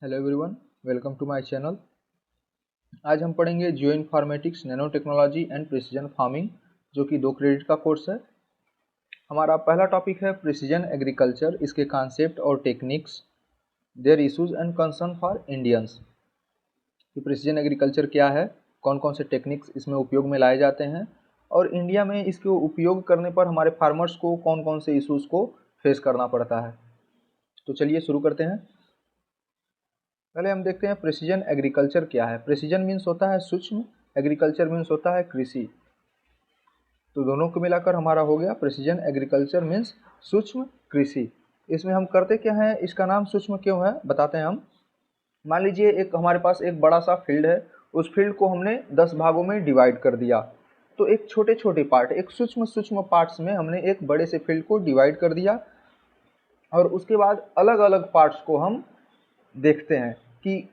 Hello everyone, welcome to my channel. आज हम पढ़ेंगे geoinformatics, nanotechnology and precision farming, जो कि 2 क्रेडिट का कोर्स है। हमारा पहला टॉपिक है प्रिसीजन एग्रीकल्चर, इसके कॉन्सेप्ट और techniques, their issues and concern for Indians. कि प्रिसीजन एग्रीकल्चर क्या है, कौन कौन से टेक्निक्स इसमें उपयोग में लाए जाते हैं और इंडिया में इसके उपयोग करने पर हमारे फार्मर्स को कौन कौन से इश्यूज़ को फेस करना पड़ता है। तो चलिए शुरू करते हैं। पहले हम देखते हैं प्रिसीजन एग्रीकल्चर क्या है। प्रिसीजन मीन्स होता है सूक्ष्म, एग्रीकल्चर मीन्स होता है कृषि। तो दोनों को मिलाकर हमारा हो गया प्रिसीजन एग्रीकल्चर मीन्स सूक्ष्म कृषि। इसमें हम करते क्या हैं, इसका नाम सूक्ष्म क्यों है बताते हैं हम। मान लीजिए एक हमारे पास एक बड़ा सा फील्ड है, उस फील्ड को हमने 10 भागों में डिवाइड कर दिया। तो एक छोटे छोटे पार्ट, एक सूक्ष्म सूक्ष्म पार्ट्स में हमने एक बड़े से फील्ड को डिवाइड कर दिया और उसके बाद अलग अलग पार्ट्स को हम देखते हैं कि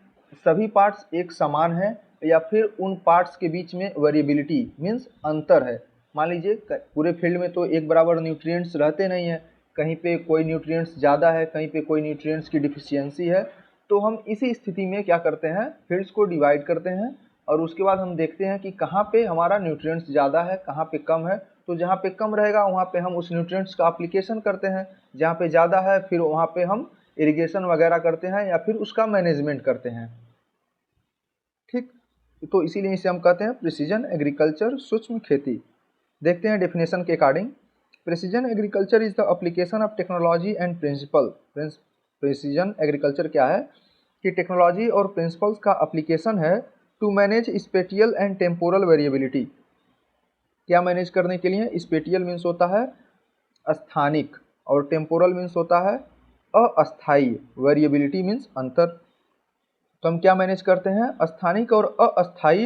सभी पार्ट्स एक समान है या फिर उन पार्ट्स के बीच में वेरिएबिलिटी मीन्स अंतर है। मान लीजिए पूरे फील्ड में तो एक बराबर न्यूट्रिएंट्स रहते नहीं हैं, कहीं पे कोई न्यूट्रिएंट्स ज़्यादा है, कहीं पे कोई न्यूट्रिएंट्स की डिफिशियंसी है। तो हम इसी स्थिति में क्या करते हैं, फील्ड्स को डिवाइड करते हैं और उसके बाद हम देखते हैं कि कहाँ पे हमारा न्यूट्रिएंट्स ज़्यादा है, कहाँ पे कम है। तो जहाँ पे कम रहेगा वहाँ पे हम उस न्यूट्रिएंट्स का एप्लीकेशन करते हैं, जहाँ पे ज़्यादा है फिर वहाँ पे हम इरिगेशन वगैरह करते हैं या फिर उसका मैनेजमेंट करते हैं। ठीक, तो इसीलिए इसे हम कहते हैं प्रिसीजन एग्रीकल्चर, सूक्ष्म खेती। देखते हैं डेफिनेशन के according. Precision agriculture is the application of technology and principle. Precision agriculture क्या है कि टेक्नोलॉजी और प्रिंसिपल्स का एप्लीकेशन है to manage spatial and temporal variability. क्या मैनेज करने के लिए, स्पेटियल मीन्स होता है स्थानिक और टेम्पोरल मीन्स होता है अस्थाई, वेरिएबिलिटी मीन्स अंतर। तो हम क्या मैनेज करते हैं, स्थानिक और अस्थाई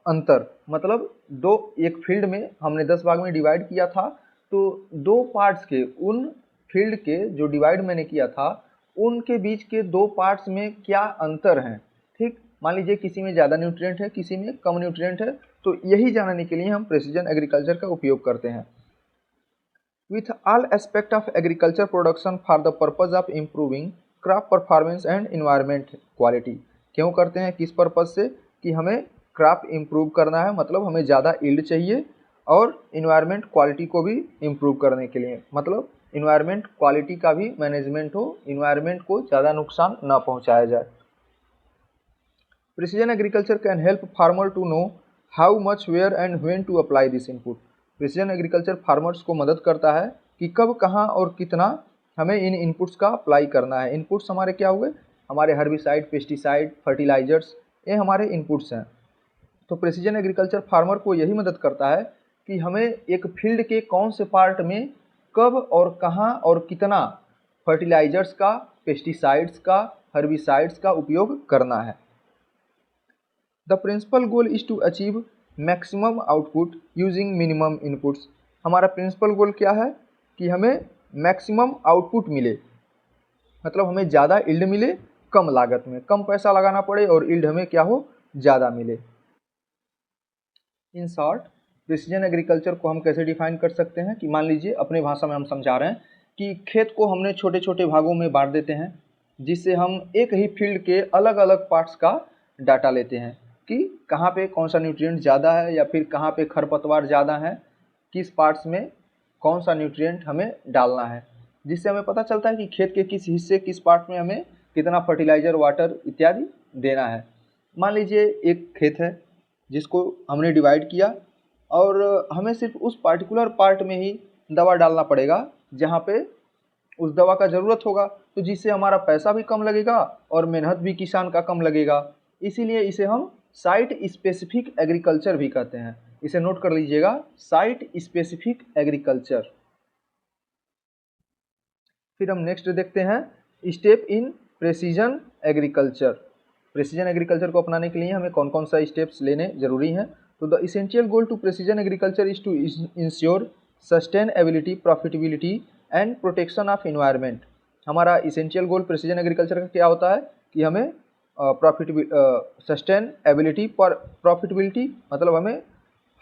अंतर। मतलब दो, एक फील्ड में हमने 10 भाग में डिवाइड किया था, तो दो पार्ट्स के, उन फील्ड के जो डिवाइड मैंने किया था उनके बीच के दो पार्ट्स में क्या अंतर हैं। ठीक, मान लीजिए किसी में ज़्यादा न्यूट्रिएंट है, किसी में कम न्यूट्रिएंट है, तो यही जानने के लिए हम प्रिसीजन एग्रीकल्चर का उपयोग करते हैं। with all aspect of agriculture production for the purpose of improving crop performance and environment quality। क्यों करते हैं, किस पर्पज़ से, कि हमें क्रॉप इम्प्रूव करना है, मतलब हमें ज़्यादा यील्ड चाहिए, और इन्वायरमेंट क्वालिटी को भी इम्प्रूव करने के लिए, मतलब इन्वायरमेंट क्वालिटी का भी मैनेजमेंट हो, इन्वायरमेंट को ज़्यादा नुकसान न पहुँचाया जाए। Precision agriculture can help farmer to know how much, where and when to apply this input. Precision agriculture farmers को मदद करता है कि कब, कहाँ और कितना हमें इन इनपुट्स का अप्लाई करना है। इनपुट्स हमारे क्या हुए, हमारे हर्बिसाइड, पेस्टिसाइड, फर्टिलाइजर्स, ये हमारे इनपुट्स हैं। तो प्रिसीजन एग्रीकल्चर फार्मर को यही मदद करता है कि हमें एक फील्ड के कौन से पार्ट में कब और कहाँ और कितना फर्टिलाइजर्स का, पेस्टिसाइड्स का, हर्बिसाइड्स का उपयोग करना है। The principle goal is to achieve maximum output using minimum inputs. हमारा प्रिंसिपल गोल क्या है कि हमें मैक्सिमम आउटपुट मिले, मतलब हमें ज़्यादा यील्ड मिले कम लागत में, कम पैसा लगाना पड़े और यील्ड हमें क्या हो, ज़्यादा मिले। इन शॉर्ट, प्रिसीजन एग्रीकल्चर को हम कैसे डिफाइन कर सकते हैं कि मान लीजिए अपने भाषा में हम समझा रहे हैं कि खेत को हमने छोटे छोटे भागों में बांट देते हैं, जिससे हम एक ही फील्ड के अलग अलग पार्ट्स का डाटा लेते हैं कि कहाँ पे कौन सा न्यूट्रिएंट ज़्यादा है या फिर कहाँ पे खरपतवार ज़्यादा है, किस पार्ट्स में कौन सा न्यूट्रिएंट हमें डालना है, जिससे हमें पता चलता है कि खेत के किस हिस्से, किस पार्ट में हमें कितना फर्टिलाइज़र, वाटर इत्यादि देना है। मान लीजिए एक खेत है जिसको हमने डिवाइड किया और हमें सिर्फ उस पार्टिकुलर पार्ट में ही दवा डालना पड़ेगा जहाँ पे उस दवा का ज़रूरत होगा, तो जिससे हमारा पैसा भी कम लगेगा और मेहनत भी किसान का कम लगेगा। इसीलिए इसे हम साइट स्पेसिफिक एग्रीकल्चर भी कहते हैं। इसे नोट कर लीजिएगा, साइट स्पेसिफिक एग्रीकल्चर। फिर हम नेक्स्ट देखते हैं step in precision agriculture. Precision agriculture को अपनाने के लिए हमें कौन कौन सा स्टेप्स लेने जरूरी हैं। तो the essential goal to precision agriculture is to ensure sustainability, profitability and protection of environment. हमारा इसेंशियल गोल प्रेसिजन एग्रीकल्चर का क्या होता है कि हमें सस्टेनेबिलिटी, प्रॉफिटेबिलिटी मतलब हमें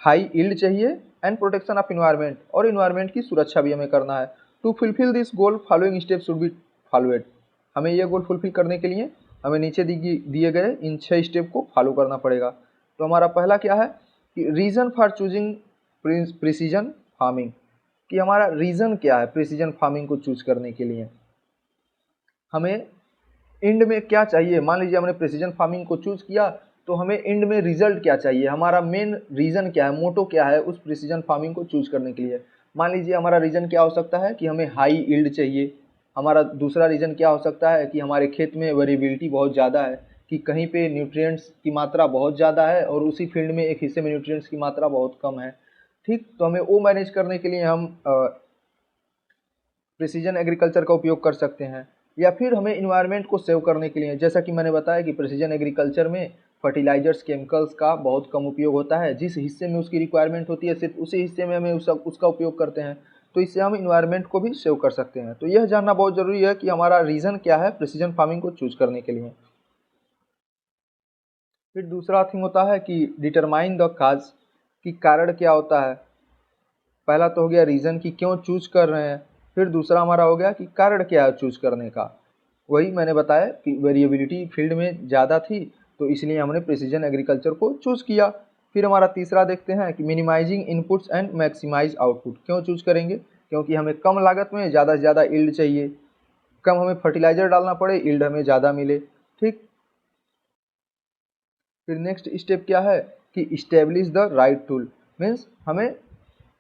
हाई यील्ड चाहिए, एंड प्रोटेक्शन ऑफ इन्वायरमेंट, और इन्वायरमेंट की सुरक्षा भी हमें करना है। To fulfil this goal following step should be followed. हमें ये गोल फुलफिल करने के लिए हमें नीचे दिए गए इन 6 स्टेप को फॉलो करना पड़ेगा। तो हमारा पहला क्या है कि reason for choosing precision farming, कि हमारा रीज़न क्या है प्रिसीजन फार्मिंग को चूज करने के लिए। हमें एंड में क्या चाहिए, मान लीजिए हमने प्रिसीजन फार्मिंग को चूज किया तो हमें एंड में रिजल्ट क्या चाहिए, हमारा मेन रीज़न क्या है, मोटो क्या है उस प्रिसीजन फार्मिंग को चूज करने के लिए। मान लीजिए हमारा रीज़न क्या हो सकता है कि हमें हाई यील्ड चाहिए। हमारा दूसरा रीज़न क्या हो सकता है कि हमारे खेत में वेरिएबिलिटी बहुत ज़्यादा है, कि कहीं पे न्यूट्रिएंट्स की मात्रा बहुत ज़्यादा है और उसी फील्ड में एक हिस्से में न्यूट्रिएंट्स की मात्रा बहुत कम है। ठीक, तो हमें वो मैनेज करने के लिए हम प्रिसीजन एग्रीकल्चर का उपयोग कर सकते हैं। या फिर हमें इन्वायरमेंट को सेव करने के लिए, जैसा कि मैंने बताया कि प्रिसीजन एग्रीकल्चर में फर्टिलाइजर्स केमिकल्स का बहुत कम उपयोग होता है। जिस हिस्से में उसकी रिक्वायरमेंट होती है सिर्फ उसी हिस्से में हमें उसका उपयोग करते हैं, तो इससे हम इन्वायरमेंट को भी सेव कर सकते हैं। तो यह जानना बहुत ज़रूरी है कि हमारा रीज़न क्या है प्रिसीजन फार्मिंग को चूज करने के लिए। फिर दूसरा थिंग होता है कि डिटरमाइन द काज, कि कारण क्या होता है। पहला तो हो गया रीज़न कि क्यों चूज कर रहे हैं, फिर दूसरा हमारा हो गया कि कारण क्या है चूज करने का। वही मैंने बताया कि वेरिएबिलिटी फील्ड में ज़्यादा थी तो इसलिए हमने प्रिसीजन एग्रीकल्चर को चूज़ किया। फिर हमारा तीसरा देखते हैं कि minimizing inputs and maximize output, क्यों चूज करेंगे, क्योंकि हमें कम लागत में ज़्यादा से ज़्यादा यील्ड चाहिए, कम हमें फर्टिलाइजर डालना पड़े, यील्ड हमें ज़्यादा मिले। ठीक, फिर नेक्स्ट स्टेप क्या है कि establish the right tool, means हमें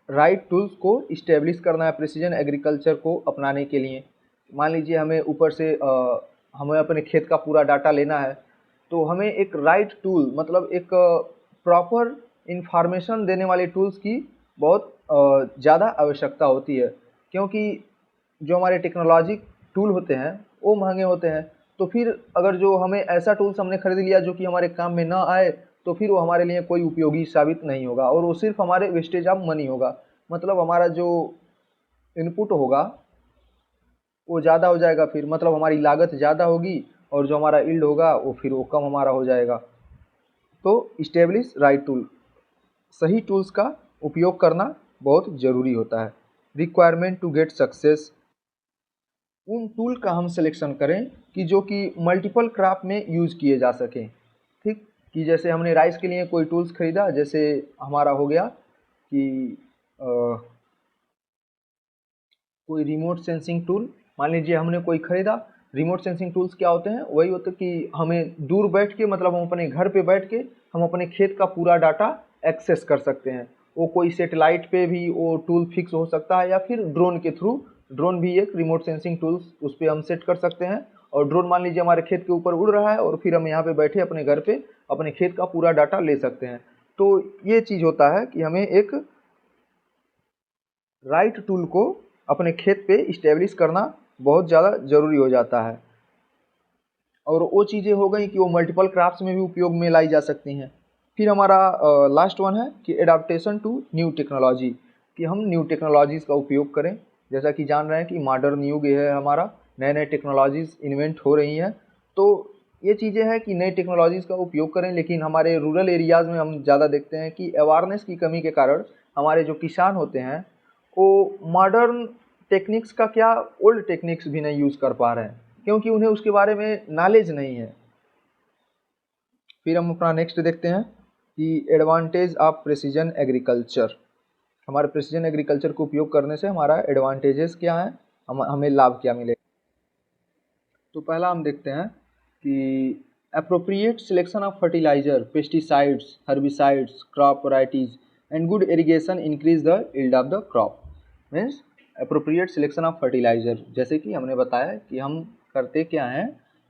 राइट टूल्स को इस्टेब्लिश करना है प्रिसीजन एग्रीकल्चर को अपनाने के लिए। मान लीजिए हमें ऊपर से हमें अपने खेत का पूरा डाटा लेना है, तो हमें एक राइट टूल मतलब एक प्रॉपर इंफॉर्मेशन देने वाले टूल्स की बहुत ज़्यादा आवश्यकता होती है, क्योंकि जो हमारे टेक्नोलॉजी टूल होते हैं वो महंगे होते हैं। तो फिर अगर जो हमें ऐसा टूल्स हमने खरीद लिया जो कि हमारे काम में ना आए, तो फिर वो हमारे लिए कोई उपयोगी साबित नहीं होगा और वो सिर्फ हमारे वेस्टेज ऑफ मनी होगा। मतलब हमारा जो इनपुट होगा वो ज़्यादा हो जाएगा, फिर मतलब हमारी लागत ज़्यादा होगी और जो हमारा यील्ड होगा वो फिर वो कम हमारा हो जाएगा। तो इस्टेब्लिश राइट टूल, सही टूल्स का उपयोग करना बहुत ज़रूरी होता है। रिक्वायरमेंट टू गेट सक्सेस, उन टूल का हम सिलेक्शन करें कि जो कि मल्टीपल क्रॉप में यूज़ किए जा सकें। ठीक, कि जैसे हमने राइस के लिए कोई टूल्स खरीदा, जैसे हमारा हो गया कि कोई रिमोट सेंसिंग टूल, मान लीजिए हमने कोई खरीदा। रिमोट सेंसिंग टूल्स क्या होते हैं, वही होते हैं कि हमें दूर बैठ के मतलब हम अपने घर पे बैठ के हम अपने खेत का पूरा डाटा एक्सेस कर सकते हैं। वो कोई सेटेलाइट पे भी वो टूल फिक्स हो सकता है या फिर ड्रोन के थ्रू, ड्रोन भी एक रिमोट सेंसिंग टूल्स उस पर हम सेट कर सकते हैं। और ड्रोन मान लीजिए हमारे खेत के ऊपर उड़ रहा है और फिर हम यहाँ पे बैठे अपने घर पे अपने खेत का पूरा डाटा ले सकते हैं। तो ये चीज़ होता है कि हमें एक राइट टूल को अपने खेत पे इस्टेब्लिश करना बहुत ज़्यादा ज़रूरी हो जाता है। और वो चीज़ें हो गई कि वो मल्टीपल क्राफ्ट्स में भी उपयोग में लाई जा सकती हैं। फिर हमारा लास्ट वन है कि एडाप्टेशन टू न्यू टेक्नोलॉजी, कि हम न्यू टेक्नोलॉजीज़ का उपयोग करें। जैसा कि जान रहे हैं कि मॉडर्न युग है हमारा, नए नए टेक्नोलॉजीज़ इन्वेंट हो रही हैं। तो ये चीज़ें हैं कि नई टेक्नोलॉजीज़ का उपयोग करें, लेकिन हमारे रूरल एरियाज़ में हम ज़्यादा देखते हैं कि अवेयरनेस की कमी के कारण हमारे जो किसान होते हैं वो मॉडर्न टेक्निक्स का क्या ओल्ड टेक्निक्स भी नहीं यूज़ कर पा रहे हैं, क्योंकि उन्हें उसके बारे में नॉलेज नहीं है। फिर हम अपना नेक्स्ट देखते हैं कि एडवांटेज ऑफ प्रिसीजन एग्रीकल्चर, हमारे प्रिसीजन एग्रीकल्चर को उपयोग करने से हमारा एडवांटेजेस क्या है, हमें लाभ क्या मिले। तो पहला हम देखते हैं कि appropriate selection of fertilizer, pesticides, herbicides, crop varieties and good irrigation increase the yield of the crop. Means appropriate selection of fertilizer, जैसे कि हमने बताया कि हम करते क्या हैं,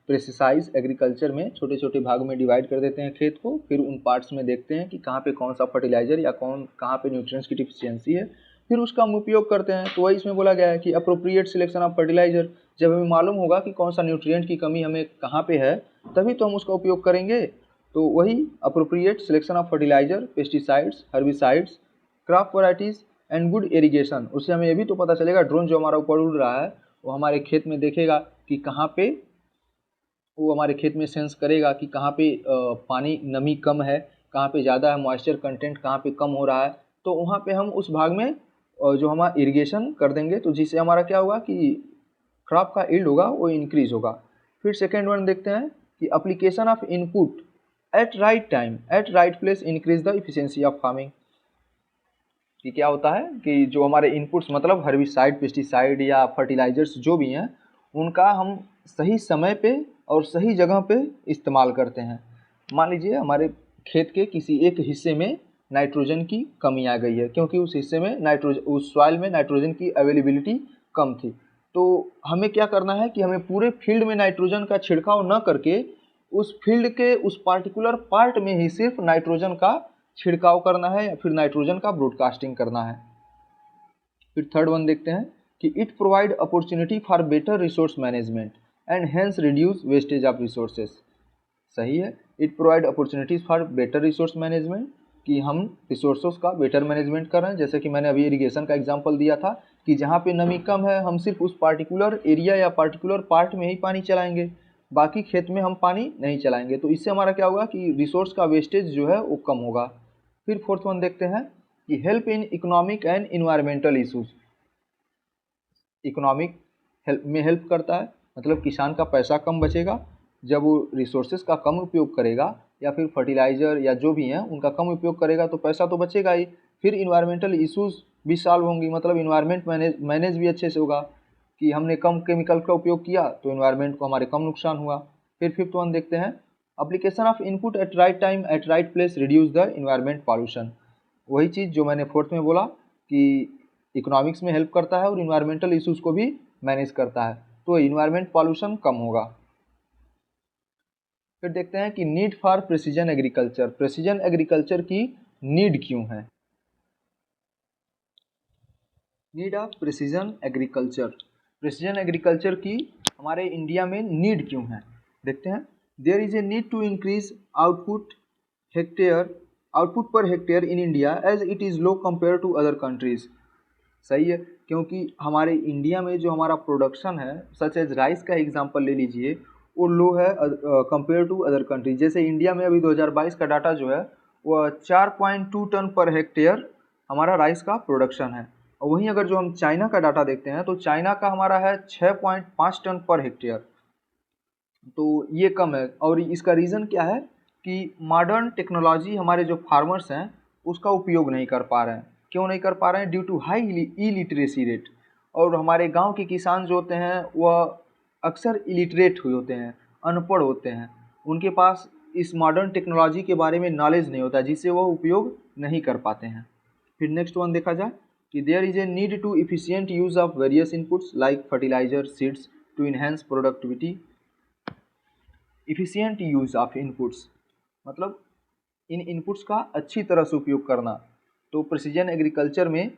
प्रेसिसाइज एग्रीकल्चर में छोटे छोटे भाग में डिवाइड कर देते हैं खेत को, फिर उन पार्ट्स में देखते हैं कि कहाँ पे कौन सा फर्टिलाइजर या कहाँ पे न्यूट्रिएंट्स की डिफिशियंसी है, फिर उसका हम उपयोग करते हैं। तो वही इसमें बोला गया है कि अप्रोप्रिएट सिलेक्शन ऑफ फर्टिलाइजर, जब हमें मालूम होगा कि कौन सा न्यूट्रिएंट की कमी हमें कहाँ पे है तभी तो हम उसका उपयोग करेंगे। तो वही appropriate selection of fertilizer, pesticides, herbicides, crop varieties and good irrigation. उससे हमें ये भी तो पता चलेगा, ड्रोन जो हमारा ऊपर उड़ रहा है वो हमारे खेत में देखेगा कि कहाँ पे, वो हमारे खेत में सेंस करेगा कि कहाँ पे पानी नमी कम है, कहाँ पे ज़्यादा है, मॉइस्चर कंटेंट कहाँ पे कम हो रहा है। तो वहाँ पे हम उस भाग में जो हमारा इरिगेशन कर देंगे, तो जिससे हमारा क्या होगा कि क्रॉप का यील्ड होगा वो इंक्रीज होगा। फिर सेकेंड वन देखते हैं कि application of input at right time at right place increase the efficiency of farming. कि क्या होता है कि जो हमारे इनपुट्स मतलब हर्बिसाइड, पेस्टिसाइड या फर्टिलाइजर्स जो भी हैं उनका हम सही समय पे और सही जगह पे इस्तेमाल करते हैं। मान लीजिए हमारे खेत के किसी एक हिस्से में नाइट्रोजन की कमी आ गई है क्योंकि उस हिस्से में उस सॉइल में नाइट्रोजन की अवेलेबिलिटी कम थी, तो हमें क्या करना है कि हमें पूरे फील्ड में नाइट्रोजन का छिड़काव न करके उस फील्ड के उस पार्टिकुलर पार्ट में ही सिर्फ नाइट्रोजन का छिड़काव करना है या फिर नाइट्रोजन का ब्रॉडकास्टिंग करना है। फिर थर्ड वन देखते हैं कि it provide opportunity for better resource management and hence reduce wastage of resources. सही है, it provide opportunities for better resource management, कि हम रिसोर्सेज का बेटर मैनेजमेंट कर रहे हैं। जैसे कि मैंने अभी इरिगेशन का एग्जांपल दिया था कि जहाँ पे नमी कम है हम सिर्फ उस पार्टिकुलर एरिया या पार्टिकुलर पार्ट में ही पानी चलाएंगे, बाकी खेत में हम पानी नहीं चलाएंगे, तो इससे हमारा क्या होगा कि रिसोर्स का वेस्टेज जो है वो कम होगा। फिर फोर्थ वन देखते हैं कि help in economic and environmental issues. Economic help करता है, मतलब किसान का पैसा कम बचेगा जब वो रिसोर्सेज का कम उपयोग करेगा या फिर फर्टिलाइज़र या जो भी हैं उनका कम उपयोग करेगा तो पैसा तो बचेगा ही। फिर इन्वायरमेंटल इश्यूज़ भी सॉल्व होंगी, मतलब इन्वायरमेंट मैनेज भी अच्छे से होगा कि हमने कम केमिकल का उपयोग किया तो इन्वायरमेंट को हमारे कम नुकसान हुआ। फिर फिफ्थ वन देखते हैं application of input at right time at right place reduce the environment pollution. वही चीज़ जो मैंने फोर्थ में बोला कि इकोनॉमिक्स में हेल्प करता है और इन्वायरमेंटल इश्यूज़ को भी मैनेज करता है, तो इन्वायरमेंट पॉल्यूशन कम होगा। फिर देखते हैं कि need for precision agriculture. Precision agriculture की नीड क्यों है? Need of precision agriculture. Precision agriculture की हमारे इंडिया में नीड क्यों है, देखते हैं। There is a need to increase output per hectare in India as it is low compare to other countries. सही है, क्योंकि हमारे इंडिया में जो हमारा प्रोडक्शन है सच एज राइस का एग्जांपल ले लीजिए, वो लो है कंपेयर टू अदर कंट्रीज। जैसे इंडिया में अभी 2022 का डाटा जो है वह 4.2 टन पर हेक्टेयर हमारा राइस का प्रोडक्शन है, और वहीं अगर जो हम चाइना का डाटा देखते हैं तो चाइना का हमारा है 6.5 टन पर हेक्टेयर, तो ये कम है। और इसका रीज़न क्या है कि मॉडर्न टेक्नोलॉजी हमारे जो फार्मर्स हैं उसका उपयोग नहीं कर पा रहे हैं। क्यों नहीं कर पा रहे हैं? Due to high illiteracy rate. और हमारे गांव के किसान जो होते हैं वह अक्सर इलिटरेट हुए होते हैं, अनपढ़ होते हैं, उनके पास इस मॉडर्न टेक्नोलॉजी के बारे में नॉलेज नहीं होता जिससे वह उपयोग नहीं कर पाते हैं। फिर नेक्स्ट वन देखा जाए कि there is a need to efficient use of various inputs like fertilizer, seeds to enhance productivity. Efficient use of inputs मतलब इन इनपुट्स का अच्छी तरह से उपयोग करना। तो प्रिसीजन एग्रीकल्चर में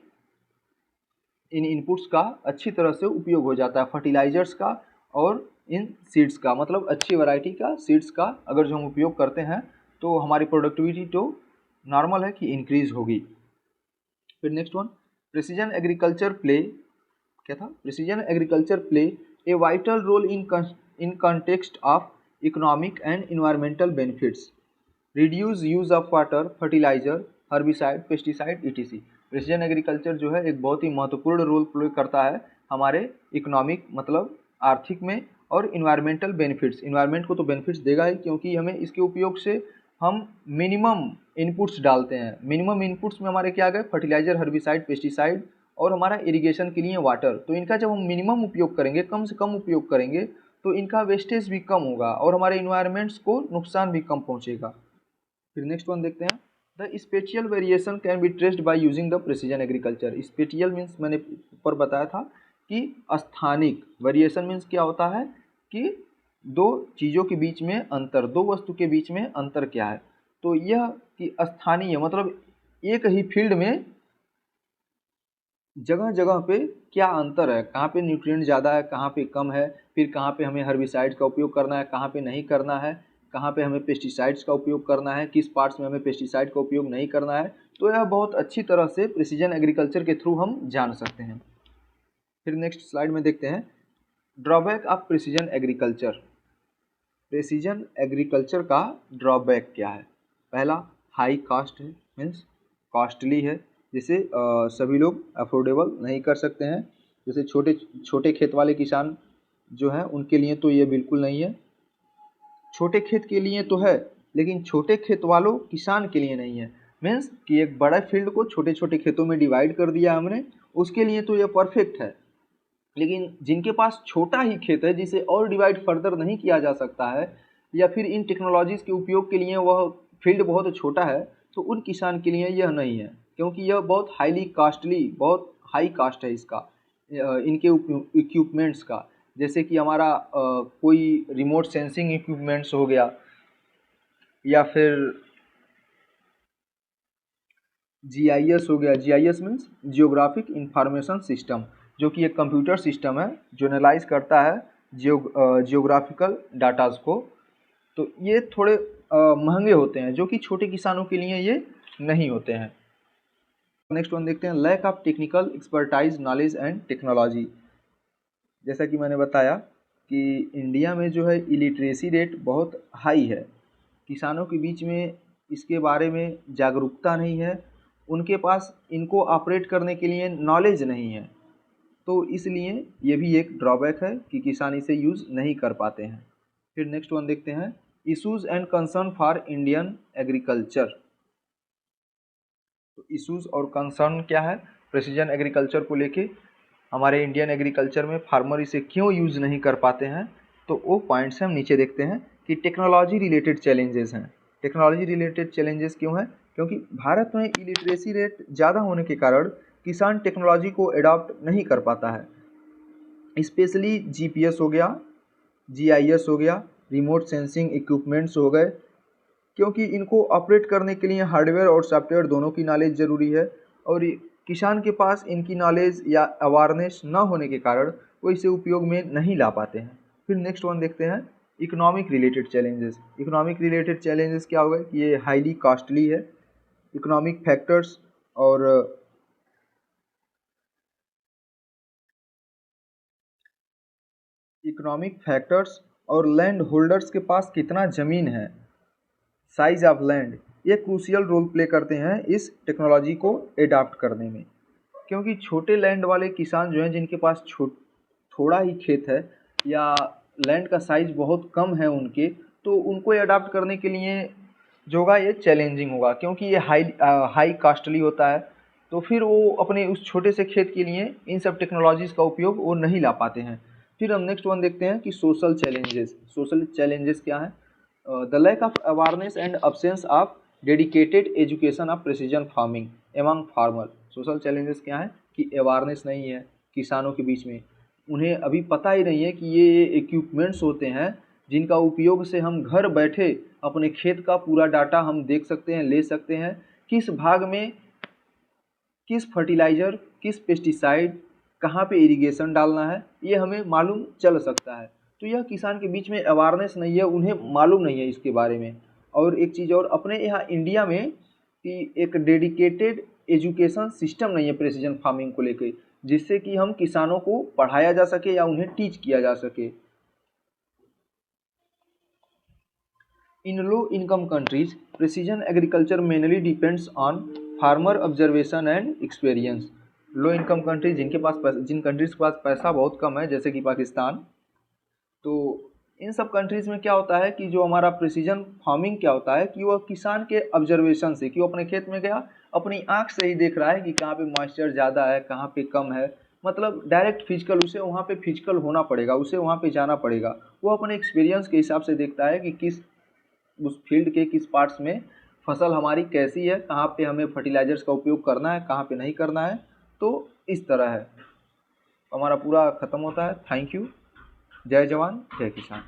इन इनपुट्स का अच्छी तरह से उपयोग हो जाता है, फर्टिलाइजर्स का और इन सीड्स का, मतलब अच्छी वैरायटी का सीड्स का अगर जो हम उपयोग करते हैं तो हमारी प्रोडक्टिविटी तो नॉर्मल है कि इंक्रीज होगी। फिर next one, precision agriculture play क्या था? Precision agriculture play a vital role in context of economic and environmental benefits, reduce use of water, fertilizer, herbicide, pesticide etc। Precision agriculture जो है एक बहुत ही महत्वपूर्ण रोल प्ले करता है हमारे इकोनॉमिक मतलब आर्थिक में, और इन्वायरमेंटल बेनिफिट्स, इन्वायरमेंट को तो बेनिफिट्स देगा ही क्योंकि हमें इसके उपयोग से हम मिनिमम इनपुट्स डालते हैं। मिनिमम इनपुट्स में हमारे क्या आ गए? फर्टिलाइजर, हर्बिसाइड, पेस्टिसाइड और हमारा इरिगेशन के लिए वाटर। तो इनका जब हम मिनिमम उपयोग करेंगे, कम से कम उपयोग करेंगे, तो इनका वेस्टेज भी कम होगा और हमारे इन्वायरमेंट्स को नुकसान भी कम पहुंचेगा। फिर नेक्स्ट वन देखते हैं, the spatial variation can be traced by using the precision agriculture. Spatial means मैंने ऊपर बताया था कि स्थानिक, वेरिएशन मीन्स क्या होता है कि दो चीज़ों के बीच में अंतर, दो वस्तु के बीच में अंतर क्या है। तो यह कि स्थानीय मतलब एक ही फील्ड में जगह जगह पे क्या अंतर है, कहाँ पे न्यूट्रिएंट ज़्यादा है, कहाँ पे कम है, फिर कहाँ पे हमें हर्बिसाइड का उपयोग करना है, कहाँ पे नहीं करना है, कहाँ पे हमें पेस्टिसाइड्स का उपयोग करना है, किस पार्ट्स में हमें पेस्टिसाइड का उपयोग नहीं करना है। तो यह बहुत अच्छी तरह से प्रिसीजन एग्रीकल्चर के थ्रू हम जान सकते हैं। फिर नेक्स्ट स्लाइड में देखते हैं drawback of precision agriculture. Precision agriculture का ड्रॉबैक क्या है? पहला, हाई कास्ट है, मीन्स कॉस्टली है, जिसे सभी लोग अफोर्डेबल नहीं कर सकते हैं। जैसे छोटे छोटे खेत वाले किसान जो हैं उनके लिए तो ये बिल्कुल नहीं है। छोटे खेत के लिए तो है, लेकिन छोटे खेत वालों किसान के लिए नहीं है। मीन्स कि एक बड़ा फील्ड को छोटे छोटे खेतों में डिवाइड कर दिया हमने, उसके लिए तो ये परफेक्ट है। लेकिन जिनके पास छोटा ही खेत है, जिसे और डिवाइड फर्दर नहीं किया जा सकता है, या फिर इन टेक्नोलॉजीज़ के उपयोग के लिए वह फील्ड बहुत छोटा है, तो उन किसान के लिए यह नहीं है, क्योंकि यह बहुत हाईली कास्टली, बहुत हाई कास्ट है इसका, इनके इक्विपमेंट्स का। जैसे कि हमारा कोई रिमोट सेंसिंग इक्विपमेंट्स हो गया, या फिर GIS हो गया। GIS means geographic information system, जो कि एक कंप्यूटर सिस्टम है जो एनालाइज करता है जियोग्राफिकल डाटाज को। तो ये थोड़े महंगे होते हैं, जो कि छोटे किसानों के लिए ये नहीं होते हैं। नेक्स्ट वन देखते हैं, lack of technical expertise, knowledge and technology. जैसा कि मैंने बताया कि इंडिया में जो है इलिटरेसी रेट बहुत हाई है, किसानों के बीच में इसके बारे में जागरूकता नहीं है, उनके पास इनको ऑपरेट करने के लिए नॉलेज नहीं है, तो इसलिए ये भी एक ड्रॉबैक है कि किसान इसे यूज़ नहीं कर पाते हैं। फिर नेक्स्ट वन देखते हैं, issues and concern for Indian agriculture. तो इशूज़ और कंसर्न क्या है प्रेसिजन एग्रीकल्चर को लेके, हमारे इंडियन एग्रीकल्चर में फार्मर इसे क्यों यूज़ नहीं कर पाते हैं, तो वो पॉइंट्स हम नीचे देखते हैं कि टेक्नोलॉजी रिलेटेड चैलेंजेस हैं। टेक्नोलॉजी रिलेटेड चैलेंजेस क्यों हैं? क्योंकि भारत में इलिटरेसी रेट ज़्यादा होने के कारण किसान टेक्नोलॉजी को एडॉप्ट नहीं कर पाता है। स्पेशली GPS हो गया, GIS हो गया, रिमोट सेंसिंग इक्विपमेंट्स हो गए, क्योंकि इनको ऑपरेट करने के लिए हार्डवेयर और सॉफ्टवेयर दोनों की नॉलेज ज़रूरी है, और किसान के पास इनकी नॉलेज या अवेयरनेस न होने के कारण वो इसे उपयोग में नहीं ला पाते हैं। फिर नेक्स्ट वन देखते हैं, economic related challenges. Economic related challenges क्या हो गए कि ये हाईली कॉस्टली है, इकोनॉमिक फैक्टर्स और लैंड होल्डर्स के पास कितना ज़मीन है, साइज ऑफ लैंड, ये क्रूशियल रोल प्ले करते हैं इस टेक्नोलॉजी को एडाप्ट करने में। क्योंकि छोटे लैंड वाले किसान जो हैं, जिनके पास थोड़ा ही खेत है या लैंड का साइज बहुत कम है उनके, तो उनको अडाप्ट करने के लिए जो होगा ये चैलेंजिंग होगा, क्योंकि ये हाई कास्टली होता है। तो फिर वो अपने उस छोटे से खेत के लिए इन सब टेक्नोलॉजीज़ का उपयोग वो नहीं ला पाते हैं। फिर हम नेक्स्ट वन देखते हैं कि सोशल चैलेंजेस क्या है। The lack of awareness and absence of dedicated education of precision farming among farmer. Social challenges क्या है कि अवेयरनेस नहीं है किसानों के बीच में, उन्हें अभी पता ही नहीं है कि ये इक्विपमेंट्स होते हैं जिनका उपयोग से हम घर बैठे अपने खेत का पूरा डाटा हम देख सकते हैं, ले सकते हैं, किस भाग में किस फर्टिलाइज़र, किस पेस्टिसाइड, कहाँ पे इरिगेशन डालना है, ये हमें मालूम चल सकता है। तो यह किसान के बीच में अवेयरनेस नहीं है, उन्हें मालूम नहीं है इसके बारे में। और एक चीज़ और, अपने यहाँ इंडिया में कि एक डेडिकेटेड एजुकेशन सिस्टम नहीं है प्रेसिजन फार्मिंग को लेके, जिससे कि हम किसानों को पढ़ाया जा सके या उन्हें टीच किया जा सके। In low income countries, precision agriculture mainly depends on farmer observation and experience. Low income countries जिन कंट्रीज के पास पैसा बहुत कम है, जैसे कि पाकिस्तान, तो इन सब कंट्रीज़ में क्या होता है कि जो हमारा प्रिसीजन फार्मिंग क्या होता है कि वह किसान के ऑब्जर्वेशन से, कि वो अपने खेत में गया, अपनी आँख से ही देख रहा है कि कहाँ पे मॉइस्चर ज़्यादा है, कहाँ पे कम है, मतलब डायरेक्ट फिजिकल, उसे वहाँ पे फिजिकल होना पड़ेगा, उसे वहाँ पे जाना पड़ेगा। वो अपने एक्सपीरियंस के हिसाब से देखता है कि किस उस फील्ड के किस पार्ट्स में फसल हमारी कैसी है, कहाँ पे हमें फर्टिलाइजर्स का उपयोग करना है, कहाँ पे नहीं करना है। तो इस तरह है, हमारा पूरा ख़त्म होता है। Thank you. जय जवान जय किसान।